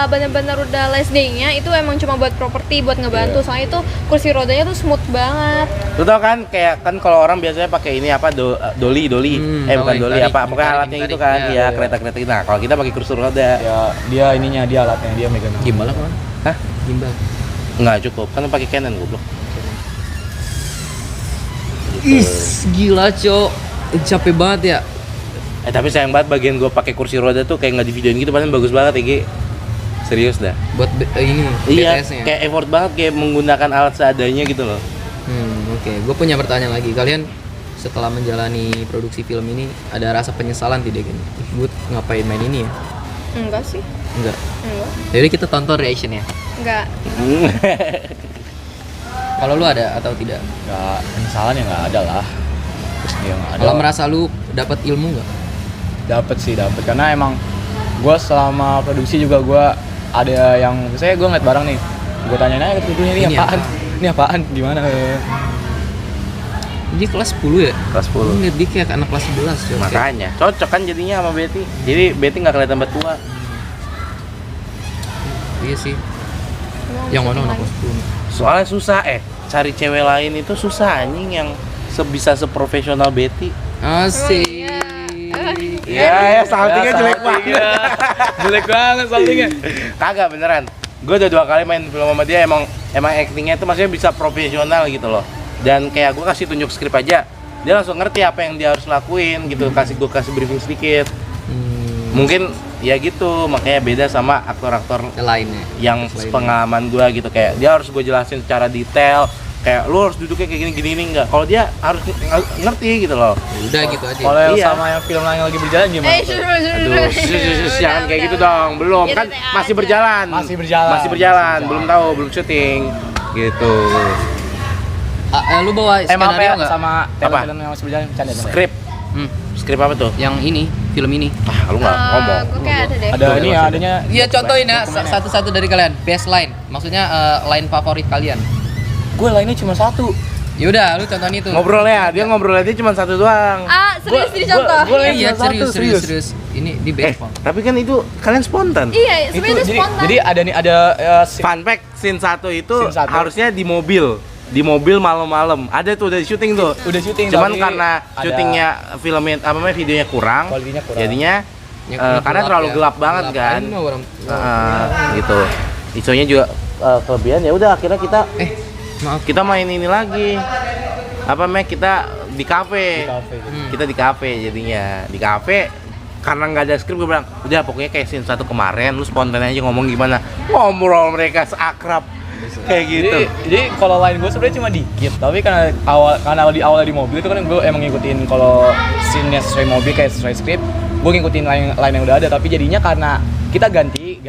bener-bener udah last day-nya itu emang cuma buat properti, buat ngebantu. Soalnya itu kursi rodanya tuh smooth banget. Lu tau kan, kayak kan kalau orang biasanya pakai ini apa doli. Tahu Bukan yang doli, tarik, apa pokoknya tarik, alatnya tarik. itu kan. Ya, Iya, ya. kereta-kereta itu. Nah, kalau kita pakai kursi roda. Ya, dia ininya, dia alatnya, dia megang. Gimbal apa? Hah? Gimbal. Enggak cukup, kan lu pakai Canon goblok. Is gila, Cok. Capek banget ya. Tapi sayang banget bagian gua pakai kursi roda tuh kayak nggak di videoin gitu, padahal bagus banget ya, Gi. Serius dah. Buat ini Iya, BTS-nya. kayak effort banget, kayak menggunakan alat seadanya gitu loh. Oke. Gue punya pertanyaan lagi. Kalian setelah menjalani produksi film ini ada rasa penyesalan tidak gini? Gue ngapain main ini ya? Enggak sih. Enggak. Enggak. Jadi kita tonton reactionnya. Enggak. Kalau lu ada atau tidak? Nggak, penyesalan ya nggak ada lah. Ya nggak ada. Kalau merasa lu dapat ilmu nggak? Dapet karena emang gue selama produksi juga gue ada yang misalnya gue ngeliat barang nih, gue tanyain aja ke krunya ini Ini apaan, apa? ini apaan, gimana? Dia kelas 10 ya? Kelas 10. Lu liat dia kayak anak kelas 11 ya. Makanya cocok kan jadinya sama Betty. Jadi Betty nggak kelihatan tua. Iya sih. Emang Yang bisa mana anak lagi. kelas 10? Soalnya susah cari cewek lain itu susah anjing yang bisa seprofesional Betty. Asik. Ya, saltingnya jelek banget. Jelek banget saltingnya. Kagak beneran. Gue udah 2 kali main film sama dia, emang actingnya itu maksudnya bisa profesional gitu loh. Dan kayak gue kasih tunjuk skrip aja, dia langsung ngerti apa yang dia harus lakuin gitu. Gue kasih briefing sedikit. Mungkin ya gitu, makanya beda sama aktor-aktor Yang lainnya. yang Selain- pengalaman gue gitu, kayak dia harus gue jelasin secara detail. Kayak lu harus duduknya kayak gini enggak. Kalau dia harus ngerti gitu loh. Udah gitu aja. Kalau Iya. sama yang film lain yang lagi berjalan gimana? tuh? Aduh, jangan kayak gitu dong. Belum, Ya, kan santai masih aja. berjalan. Masih berjalan. Belum tahu, belum syuting. Gitu. Lu bawa Emang skenario apa nggak? sama Apa? film yang masih berjalan? Canda. Skrip. Skrip apa tuh? Yang ini, film ini. Ah, lu nggak ngomong. Gue kayak ada deh. Ada Tuh, ini maksudnya. ya, adanya. Iya, contohin ya dokumennya. satu-satu dari kalian. Best line. Maksudnya line favorit kalian. Gue lainnya cuma satu. Yaudah, lu contohin itu. Ngobrolnya, dia ngobrolnya cuma satu doang. Serius dicontoh. gua lain Iya, cuma satu, serius. Ini di best Bang. Tapi kan itu kalian spontan. Iya, sebenarnya itu spontan. jadi ada nih ada Fun fact, scene 1 itu Scene satu. harusnya di mobil. Di mobil malam-malam. Ada tuh udah syuting tuh. Udah syuting, Cuman tapi karena ada- syutingnya filmnya apa namanya videonya kurang. Kualitinya kurang. Jadinya karena terlalu gelap banget kan. Orang, Gitu. Isunya juga kelebihan, ya udah akhirnya kita Maaf. Kita main ini lagi. Apa Mek? Kita di kafe. Kita di kafe jadinya. Di kafe karena nggak ada skrip gue bilang, udah pokoknya kayak scene 1 kemarin, lu spontan aja ngomong gimana. Ngobrol mereka seakrab kayak gitu. Jadi kalau lain gue sebenarnya cuma dikit, tapi karena di awal di mobil itu kan gue emang ngikutin kalau scene-nya sesuai mobil kayak sesuai skrip, gue ngikutin lain yang udah ada. Tapi jadinya karena kita ganti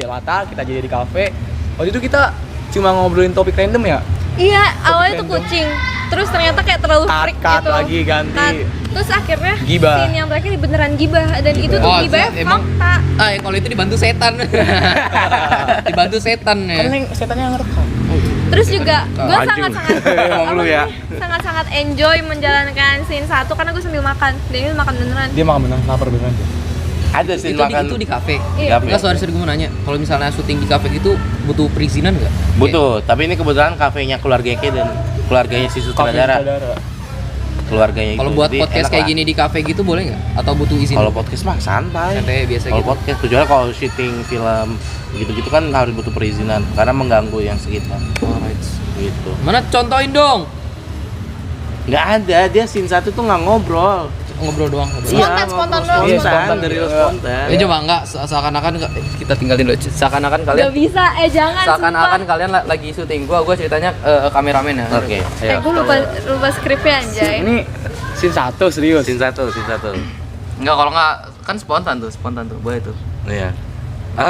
latar, kita jadi di kafe. Waktu itu kita cuma ngobrolin topik random ya. Iya, awalnya tuh random. kucing. Terus ternyata kayak terlalu freak Cut gitu. lagi ganti. Cut. Terus akhirnya Gibah. scene yang terakhir beneran gibah dan itu tuh Oh, gibahnya emang- fakta. Kalau itu dibantu setan. Dibantu setan ya. Kan yang setannya yang ngerekam. Terus juga gue Maju. sangat-sangat Emang lu ya? sangat-sangat enjoy menjalankan scene 1 karena gue sambil makan. Dan ini makan beneran. Dia makan beneran, lapar beneran. Ada scene Itu makan. itu di kafe. Iya. Kafe. Enggak, sorry gue mau nanya. Kalau misalnya syuting di kafe gitu butuh perizinan nggak? Butuh, tapi ini kebetulan kafenya keluarganya Kayak dan keluarganya si sutradara. Keluarganya itu. Kalau buat Jadi podcast enak kayak lah. gini di kafe gitu boleh nggak? Atau butuh izin? Kalau podcast mah santai. Santai biasa Kalau gitu. podcast kecuali kalau syuting film gitu-gitu kan harus butuh perizinan karena mengganggu yang sekitar. Alright. Gitu. Mana contohin dong? Nggak ada, dia scene 1 tuh nggak ngobrol. Ngobrol doang. Spontan doang. Iya, Spontan dari gitu. spontan. Ini coba enggak seakan-akan kita tinggalin dulu. Seakan-akan kalian Gak bisa, jangan. seakan-akan sumpah. kalian lagi syuting. Gua ceritanya kameramen ya. Oke. Gue lupa skripnya anjay. Ini scene 1 serius. Scene 1. Enggak, kalau enggak kan spontan tuh, boleh tuh. Iya.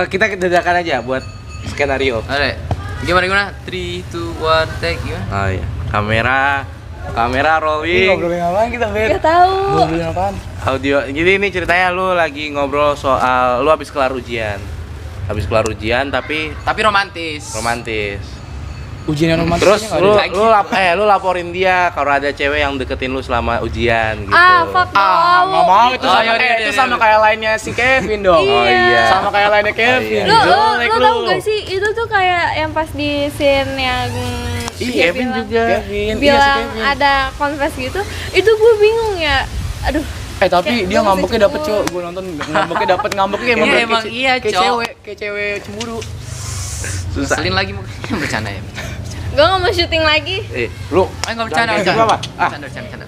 Kita dadakan aja buat skenario. Oke. Gimana? 3, 2, 1, take gimana? Oh iya. Kamera Ini rolling. ngobrolin apaan kita, Ben? Gak tahu. Ngobrolin apaan? Audio. Jadi ini ceritanya lu lagi ngobrol soal lu habis kelar ujian. Tapi Tapi romantis. romantis. Ujian yang romantis. Terus nggak ada? lu laporin dia kalau ada cewek yang deketin lu selama ujian gitu. Fuck Nggak mau itu Oh, sama yaudah, kayak yaudah, itu sama yaudah. kayak lainnya si Kevin dong. Oh iya. Sama kayak lainnya Kevin. iya. Jelek Lo tau gak sih itu tuh kayak yang pas di scene yang Ih, dia Kevin bilang- juga. Kevin, iya si bilang Kevin. ada confess gitu, itu gue bingung ya. Aduh, Tapi Kayak dia gua ngambeknya masih dapet cowok. Gue nonton ngambeknya dapet Iya, emang iya, Cok. kayak cewek cemburu. Susah. Selin lagi mungkin bercanda ya. gue gak mau syuting lagi. Lu Enggak bercanda, Jangan kayak bercanda. gitu, apa? Bercanda.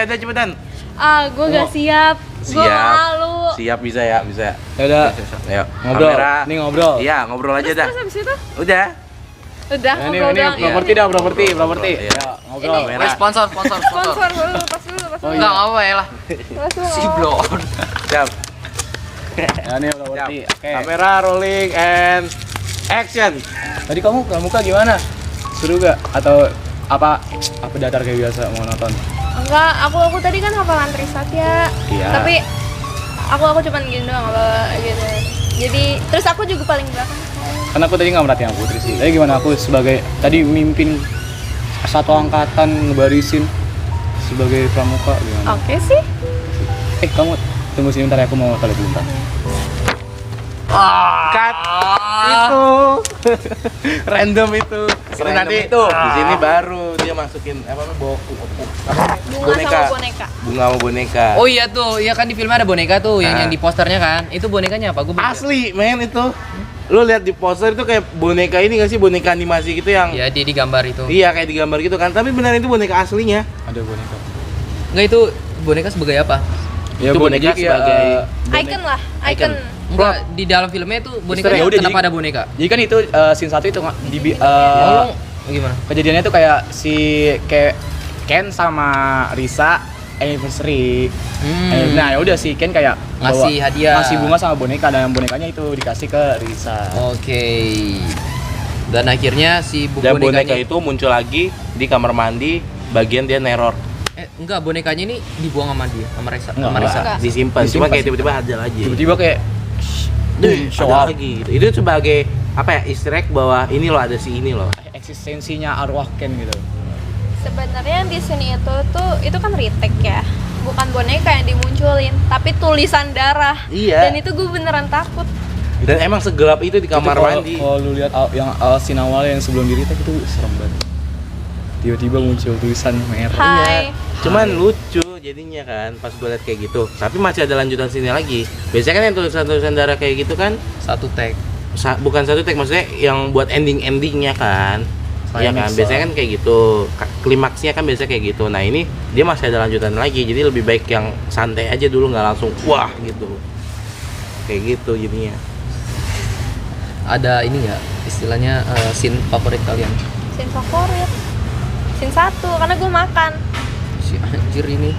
udah cepetan. Gue gak siap. Gue malu. Siap bisa ya. Ya udah, Ayo. ngobrol. Kamera. Ini ngobrol. Iya, ngobrol aja dah. Terus abis itu Udah. udah Nah, ini ngobrol doang. properti dah, properti. Iya. Ya, ngobrol. Ini- Kamera. Wes sponsor. Sponsor dulu, pas dulu. Oh, Enggak apa ya lah. Pas dulu. Si blon. Siap. Ya ini Siap. properti. Oke. Kamera rolling and action. Tadi kamu muka gimana? Seru gak? Atau apa datar kayak biasa mau nonton? Enggak, aku tadi kan hafalan Trisat ya. Iya. Tapi aku cuman gini doang apa gitu. Jadi terus aku juga paling belakang. Karena aku tadi nggak merhatiin yang Putri sih. Tapi gimana aku sebagai tadi mimpin satu angkatan ngebarisin sebagai pramuka gimana? Oke sih. Kamu tunggu sini bentar ya, aku mau toilet bentar. Cut. Itu. Random itu. Itu nanti itu. di sini baru dia masukin apa namanya Bunga sama boneka. Bunga sama boneka. Oh iya tuh, iya kan di filmnya ada boneka tuh yang di posternya kan. Itu bonekanya apa? Gue Asli, men itu. Lu lihat di poster itu kayak boneka ini nggak sih, boneka animasi gitu yang Iya, dia digambar itu. iya kayak digambar gitu kan, tapi benar itu boneka aslinya. Ada boneka. Enggak, itu boneka sebagai apa? Ya Itu boneka jadi kayak, sebagai Icon lah, icon. Enggak, di dalam filmnya itu boneka Ya udah, kenapa jadi- ada boneka? Jadi kan itu scene 1 itu Oh, gimana? kejadiannya tuh kayak si Ken sama Risa anniversary. Nah, ya udah si Ken kayak Ngasih hadiah. ngasih bunga sama boneka, dan bonekanya itu dikasih ke Risa. Oke. Dan akhirnya si dan boneka bonekanya itu muncul lagi di kamar mandi bagian dia neror. enggak, bonekanya ini dibuang sama dia, sama Risa. Enggak, Sama Risa. enggak. Disimpan, cuma Disimpan. kayak tiba-tiba ada lagi. Tiba-tiba kayak show Ada up. lagi. Itu sebagai apa ya? Easter egg bahwa ini loh, ada si ini loh. Eksistensinya arwah Ken gitu. Sebenarnya yang di sini itu kan retake ya. Bukan boneka yang dimunculin, tapi tulisan darah. Iya. Dan itu gue beneran takut. Dan emang segelap itu di kamar Itu kalau- mandi. Kalau lu lihat yang scene awalnya yang sebelum di retake itu serem banget. Tiba-tiba muncul tulisan merah. Hai. Cuman lucu jadinya kan pas gue liat kayak gitu. Tapi masih ada lanjutan sini lagi. Biasanya kan yang tulisan-tulisan darah kayak gitu kan Satu tag. bukan satu tag, maksudnya yang buat endingnya kan. Iya kan, biasanya kan kayak gitu. Klimaksnya kan biasanya kayak gitu. Nah ini dia masih ada lanjutan lagi, jadi lebih baik yang santai aja dulu, nggak langsung wah gitu. Kayak gitu jadinya. Ada ini nggak istilahnya scene favorit kalian? Scene favorit. Scene 1 karena gue makan. Si anjir ini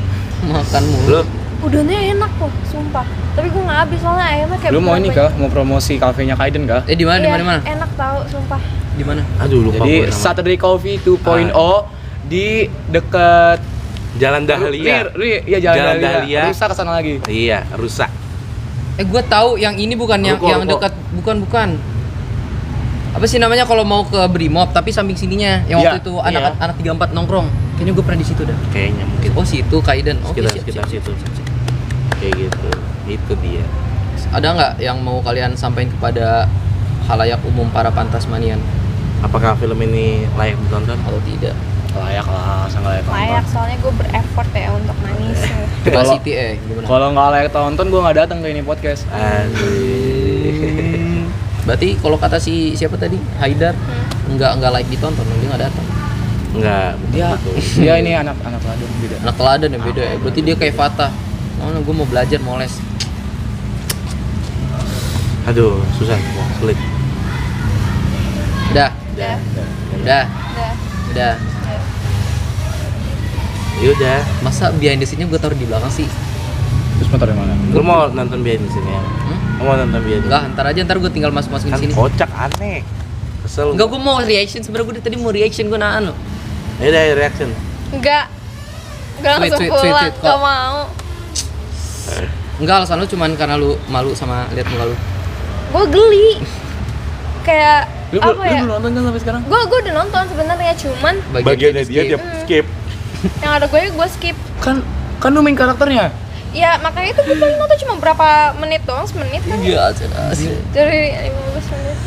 makan mulu. Lu Udahnya enak kok, sumpah. Tapi gue nggak habis soalnya ayamnya kayak Lu mau ini bener-bener kah? Mau promosi kafenya Kaiden kah? Di mana? Di Iya, mana? enak tau, sumpah. Di mana? aduh lupa Jadi gue nama. Saturday Coffee 2.0 di deket Jalan Dahlia. Iya Jalan Jalan Dahlia. Dahlia. Rusak kesana lagi. Iya, rusak. Gue tahu yang ini bukan yang Ruko. dekat, bukan. Apa sih namanya kalau mau ke Brimob tapi samping sininya yang Iya, waktu itu anak 34 nongkrong. Kayaknya gue pernah di situ dah. Kayaknya mungkin Oh situ Kaiden. Oke, sekitar situ. Kayak gitu. Itu dia. Ada nggak yang mau kalian sampaikan kepada halayak umum para pantasmanian Apakah film ini layak ditonton? atau tidak? Layak lah, sangat layak tonton. Layak, soalnya gue bereffort ya untuk nangis. Capacity gimana? Kalau nggak layak tonton, gue nggak datang ke ini podcast. Aduh. Berarti kalau kata si siapa tadi Haidar nggak like ditonton, dia nggak datang. Enggak, Dia, betul. dia ini anak ladang beda. Anak teladan yang beda ya. Berarti dia kayak Fatah. Oh, gue mau belajar mau les. Aduh, susah, sulit. Udah, Udah, udah, udah. udah. Yaudah, Masa behind the scene-nya gue taruh di belakang sih? Terus motor yang mana? lu mau nonton biar di sini ya? Lu mau nonton biar? Enggak, ntar aja, ntar gue tinggal masuk-masukin Kan sini. kocak, aneh. Kesel. Enggak, gue mau reaction sebenarnya. Gue tadi mau reaction, gue nahan lo. Yaudah, reaction. Enggak. Enggak langsung Sweet, pulang, kok. gak mau. Enggak, alasan lu cuman karena lu malu sama lihat muka lu. Gue geli. Kayak Lu apa ya? belum nonton kan sampai sekarang? Gue udah nonton sebenarnya, cuman Bagiannya dia skip. yang ada gue skip. Kan lu main karakternya. Ya makanya itu gue paling nonton cuma berapa menit doang, semenit kan. Iya, Dari 15 menit.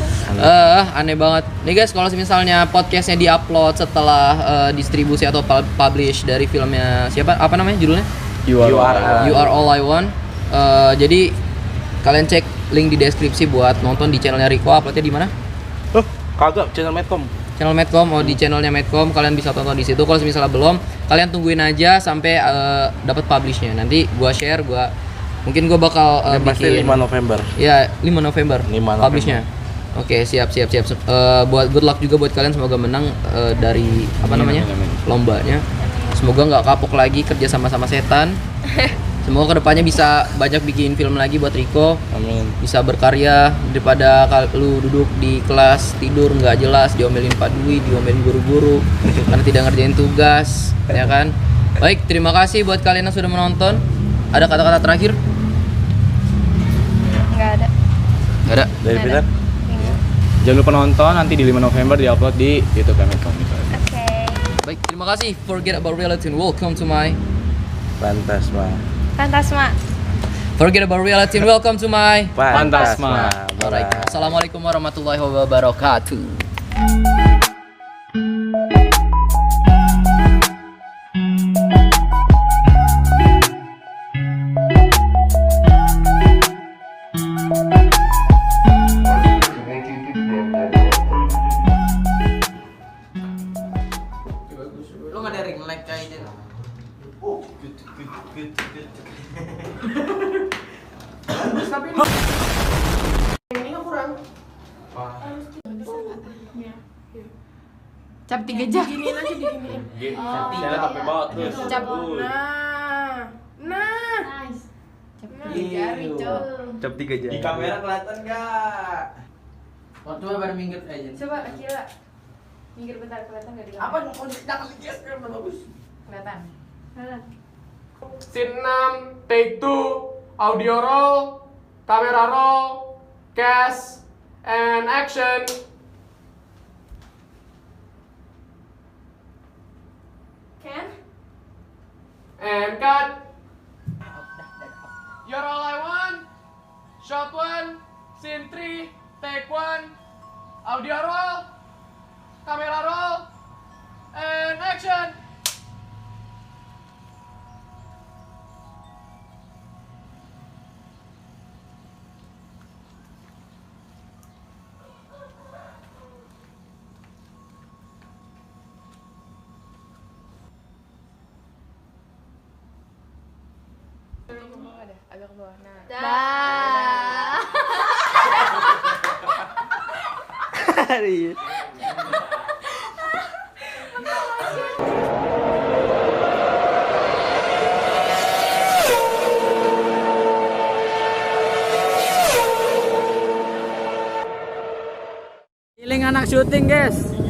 aneh banget. Nih guys, kalau misalnya podcastnya diupload setelah distribusi atau publish dari filmnya siapa? Apa namanya judulnya? You You You Are All I Want. Jadi kalian cek link di deskripsi buat nonton di channelnya Rico. Uploadnya di mana? Oh, kagak, channel Medcom. Channel Medcom. Oh, di channelnya Medcom kalian bisa tonton di situ. Kalau misalnya belum, kalian tungguin aja sampai dapat publishnya. Nanti gua share, mungkin gua bakal Ini pasti bikin 5 November. Ya, 5 November. 5 November. Publishnya. Oke, siap. Buat good luck juga buat kalian, semoga menang dari apa namanya? amin. Lombanya. Semoga nggak kapok lagi kerja sama setan. Semoga kedepannya bisa banyak bikin film lagi buat Rico. Amin. Bisa berkarya daripada lu duduk di kelas tidur nggak jelas, diomelin Pak Dwi, diomelin guru-guru karena tidak ngerjain tugas, ya kan? Baik, terima kasih buat kalian yang sudah menonton. Ada kata-kata terakhir? Nggak ada. Nggak ada. Dari Nggak Peter? ada. Jangan lupa nonton, nanti di 5 November diupload di YouTube Medcom. Oke. Baik, terima kasih. Forget about reality and welcome to my Fantasma. Fantasma. Forget about reality and welcome to my Fantasma. Alright. Assalamualaikum warahmatullahi wabarakatuh. Lu nggak ada ring light kayaknya. Cap 3 jam. Saya capek banget terus. Cap. Nah. Cap 3 jari, Cok. Cap 3 jam. Di kamera kelihatan nggak? Coba pada minggir aja. Coba Akila. Minggir bentar, kelihatan enggak di kamera? Apa mau jangan digeser bagus. Kelihatan. Scene 6, take 2, audio roll, kamera roll, cast, and action. Ken? And cut. You're all I want. Shot 1, scene 3, take 1, audio roll, camera roll, and action. deh, agak ke bawah. Nah. Dah. Feeling anak syuting guys.